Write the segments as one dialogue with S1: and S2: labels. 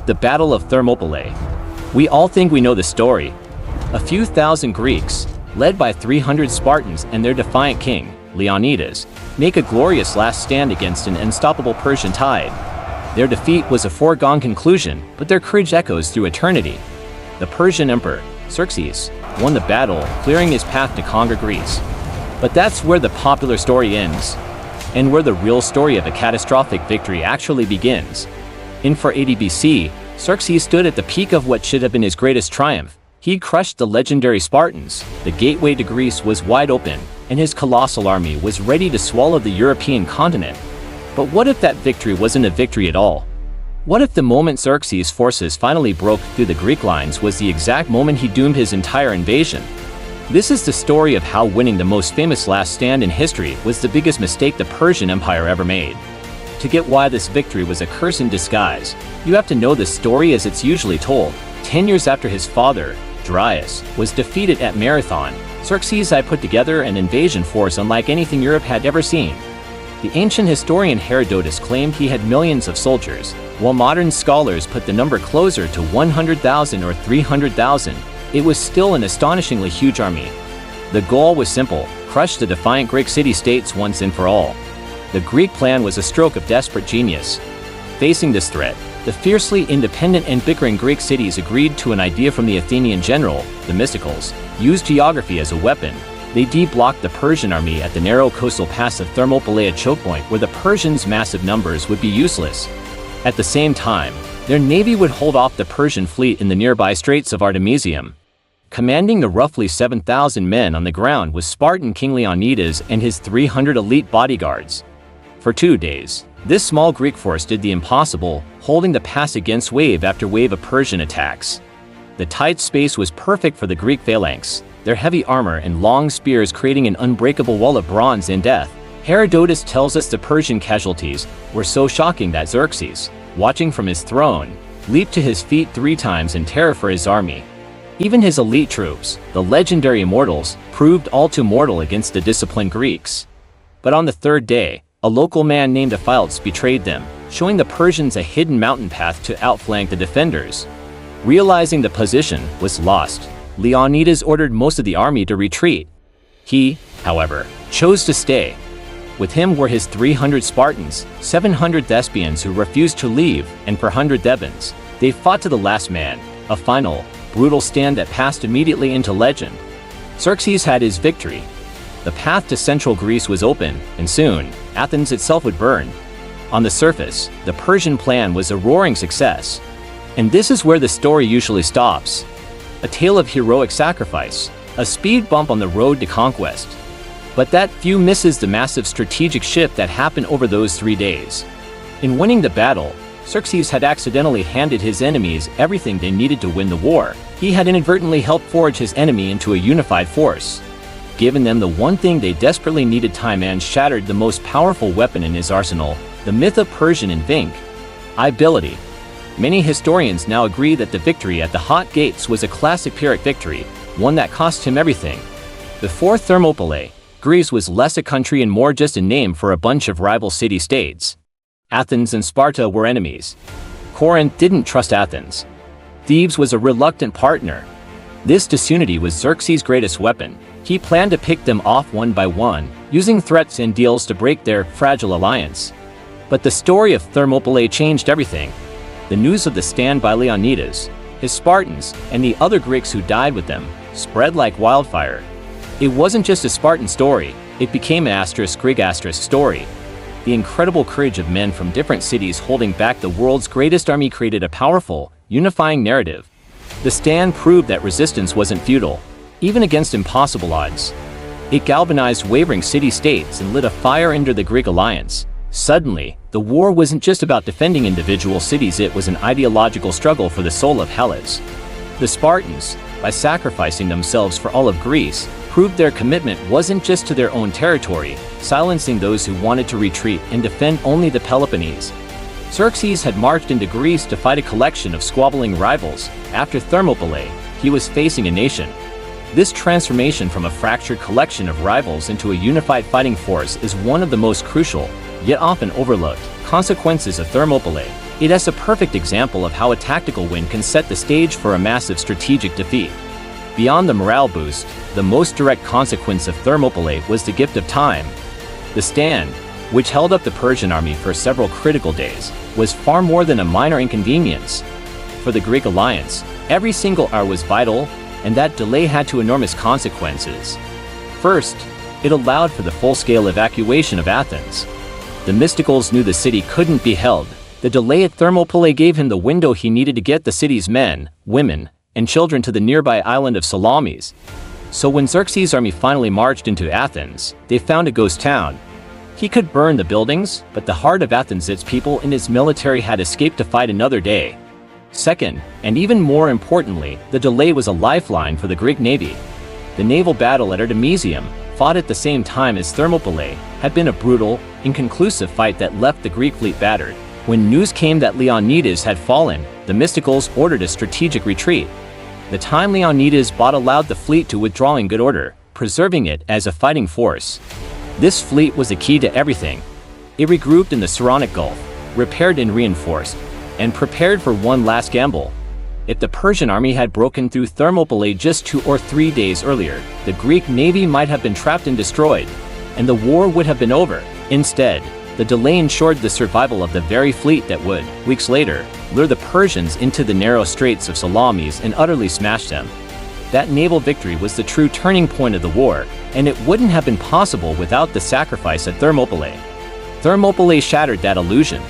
S1: The Battle of Thermopylae. We all think we know the story. A few thousand Greeks, led by 300 Spartans and their defiant king, Leonidas, make a glorious last stand against an unstoppable Persian tide. Their defeat was a foregone conclusion, but their courage echoes through eternity. The Persian Emperor, Xerxes, won the battle, clearing his path to conquer Greece. But that's where the popular story ends, and where the real story of a catastrophic victory actually begins. In 480 BC, Xerxes stood at the peak of what should have been his greatest triumph. He'd crushed the legendary Spartans, the gateway to Greece was wide open, and his colossal army was ready to swallow the European continent. But what if that victory wasn't a victory at all? What if the moment Xerxes' forces finally broke through the Greek lines was the exact moment he doomed his entire invasion? This is the story of how winning the most famous last stand in history was the biggest mistake the Persian Empire ever made. To get why this victory was a curse in disguise, you have to know the story as it's usually told. 10 years after his father, Darius, was defeated at Marathon, Xerxes I put together an invasion force unlike anything Europe had ever seen. The ancient historian Herodotus claimed he had millions of soldiers, while modern scholars put the number closer to 100,000 or 300,000. It was still an astonishingly huge army. The goal was simple: crush the defiant Greek city-states once and for all. The Greek plan was a stroke of desperate genius. Facing this threat, the fiercely independent and bickering Greek cities agreed to an idea from the Athenian general, Themistocles, used geography as a weapon. They de-blocked the Persian army at the narrow coastal pass of Thermopylae, a choke point where the Persians' massive numbers would be useless. At the same time, their navy would hold off the Persian fleet in the nearby Straits of Artemisium. Commanding the roughly 7,000 men on the ground was Spartan King Leonidas and his 300 elite bodyguards. For 2 days, this small Greek force did the impossible, holding the pass against wave after wave of Persian attacks. The tight space was perfect for the Greek phalanx, their heavy armor and long spears creating an unbreakable wall of bronze and death. Herodotus tells us the Persian casualties were so shocking that Xerxes, watching from his throne, leaped to his feet 3 times in terror for his army. Even his elite troops, the legendary immortals, proved all too mortal against the disciplined Greeks. But on the 3rd day, a local man named Aphialtes betrayed them, showing the Persians a hidden mountain path to outflank the defenders. Realizing the position was lost, Leonidas ordered most of the army to retreat. He, however, chose to stay. With him were his 300 Spartans, 700 Thespians who refused to leave, and 400 Thebans. They fought to the last man, a final, brutal stand that passed immediately into legend. Xerxes had his victory. The path to central Greece was open, and soon, Athens itself would burn. On the surface, the Persian plan was a roaring success. And this is where the story usually stops. A tale of heroic sacrifice, a speed bump on the road to conquest. But that few misses the massive strategic shift that happened over those 3 days. In winning the battle, Xerxes had accidentally handed his enemies everything they needed to win the war. He had inadvertently helped forge his enemy into a unified force. Given them the one thing they desperately needed, time and shattered the most powerful weapon in his arsenal, the myth of Persian invincibility. Many historians now agree that the victory at the Hot Gates was a classic Pyrrhic victory, one that cost him everything. Before Thermopylae, Greece was less a country and more just a name for a bunch of rival city-states. Athens and Sparta were enemies. Corinth didn't trust Athens. Thebes was a reluctant partner. This disunity was Xerxes' greatest weapon. He planned to pick them off one by one, using threats and deals to break their fragile alliance. But the story of Thermopylae changed everything. The news of the stand by Leonidas, his Spartans, and the other Greeks who died with them spread like wildfire. It wasn't just a Spartan story, it became an Greek story. The incredible courage of men from different cities holding back the world's greatest army created a powerful, unifying narrative. The stand proved that resistance wasn't futile, even against impossible odds. It galvanized wavering city-states and lit a fire under the Greek alliance. Suddenly, the war wasn't just about defending individual cities, it was an ideological struggle for the soul of Hellas. The Spartans, by sacrificing themselves for all of Greece, proved their commitment wasn't just to their own territory, silencing those who wanted to retreat and defend only the Peloponnese. Xerxes had marched into Greece to fight a collection of squabbling rivals. After Thermopylae, he was facing a nation. This transformation from a fractured collection of rivals into a unified fighting force is one of the most crucial, yet often overlooked, consequences of Thermopylae. It is a perfect example of how a tactical win can set the stage for a massive strategic defeat. Beyond the morale boost, the most direct consequence of Thermopylae was the gift of time. The stand, which held up the Persian army for several critical days, was far more than a minor inconvenience. For the Greek alliance, every single hour was vital, and that delay had two enormous consequences. First, it allowed for the full-scale evacuation of Athens. The Mysticals knew the city couldn't be held. The delay at Thermopylae gave him the window he needed to get the city's men, women, and children to the nearby island of Salamis. So when Xerxes' army finally marched into Athens, they found a ghost town. He could burn the buildings, but the heart of Athens, its people and its military had escaped to fight another day. Second, and even more importantly, the delay was a lifeline for the Greek navy. The naval battle at Artemisium, fought at the same time as Thermopylae, had been a brutal, inconclusive fight that left the Greek fleet battered. When news came that Leonidas had fallen, the Mysticals ordered a strategic retreat. The time Leonidas bought allowed the fleet to withdraw in good order, preserving it as a fighting force. This fleet was the key to everything. It regrouped in the Saronic Gulf, repaired and reinforced, and prepared for one last gamble. If the Persian army had broken through Thermopylae just 2 or 3 days earlier, the Greek navy might have been trapped and destroyed, and the war would have been over. Instead, the delay ensured the survival of the very fleet that would, weeks later, lure the Persians into the narrow straits of Salamis and utterly smash them. That naval victory was the true turning point of the war, and it wouldn't have been possible without the sacrifice at Thermopylae. Thermopylae shattered that illusion.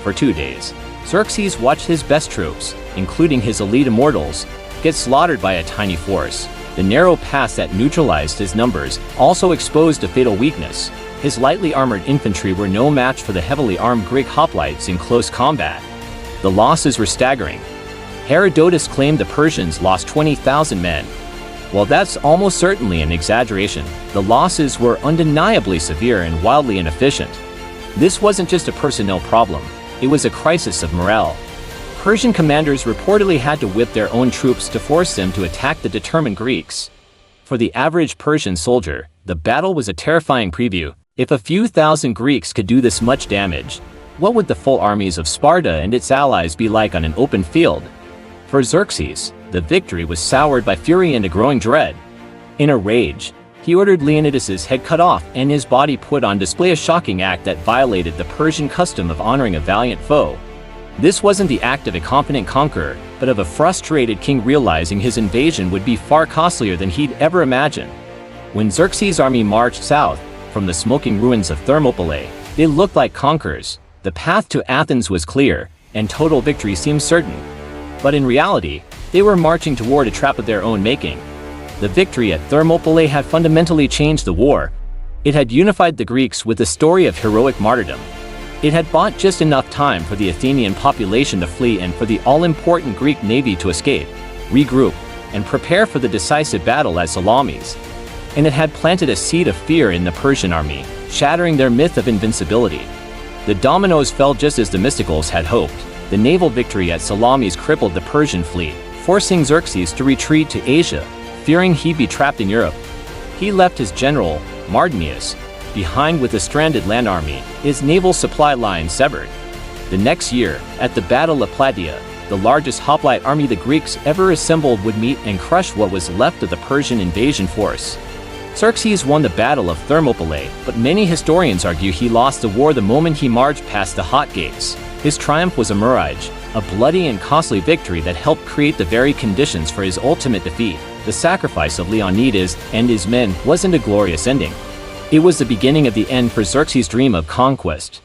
S1: For 2 days, Xerxes watched his best troops, including his elite immortals, get slaughtered by a tiny force. The narrow pass that neutralized his numbers also exposed a fatal weakness. His lightly armored infantry were no match for the heavily armed Greek hoplites in close combat. The losses were staggering. Herodotus claimed the Persians lost 20,000 men. While that's almost certainly an exaggeration, the losses were undeniably severe and wildly inefficient. This wasn't just a personnel problem, it was a crisis of morale. Persian commanders reportedly had to whip their own troops to force them to attack the determined Greeks. For the average Persian soldier, the battle was a terrifying preview. If a few thousand Greeks could do this much damage, what would the full armies of Sparta and its allies be like on an open field? For Xerxes, the victory was soured by fury and a growing dread. In a rage, he ordered Leonidas's head cut off and his body put on display, a shocking act that violated the Persian custom of honoring a valiant foe. This wasn't the act of a confident conqueror, but of a frustrated king realizing his invasion would be far costlier than he'd ever imagined. When Xerxes' army marched south, from the smoking ruins of Thermopylae, they looked like conquerors. The path to Athens was clear, and total victory seemed certain. But in reality, they were marching toward a trap of their own making. The victory at Thermopylae had fundamentally changed the war. It had unified the Greeks with a story of heroic martyrdom. It had bought just enough time for the Athenian population to flee and for the all-important Greek navy to escape, regroup, and prepare for the decisive battle at Salamis. And it had planted a seed of fear in the Persian army, shattering their myth of invincibility. The dominoes fell just as the Mysticals had hoped. The naval victory at Salamis crippled the Persian fleet, forcing Xerxes to retreat to Asia, fearing he'd be trapped in Europe. He left his general, Mardonius, behind with a stranded land army, his naval supply line severed. The next year, at the Battle of Plataea, the largest hoplite army the Greeks ever assembled would meet and crush what was left of the Persian invasion force. Xerxes won the Battle of Thermopylae, but many historians argue he lost the war the moment he marched past the Hot Gates. His triumph was a mirage, a bloody and costly victory that helped create the very conditions for his ultimate defeat. The sacrifice of Leonidas and his men wasn't a glorious ending. It was the beginning of the end for Xerxes' dream of conquest.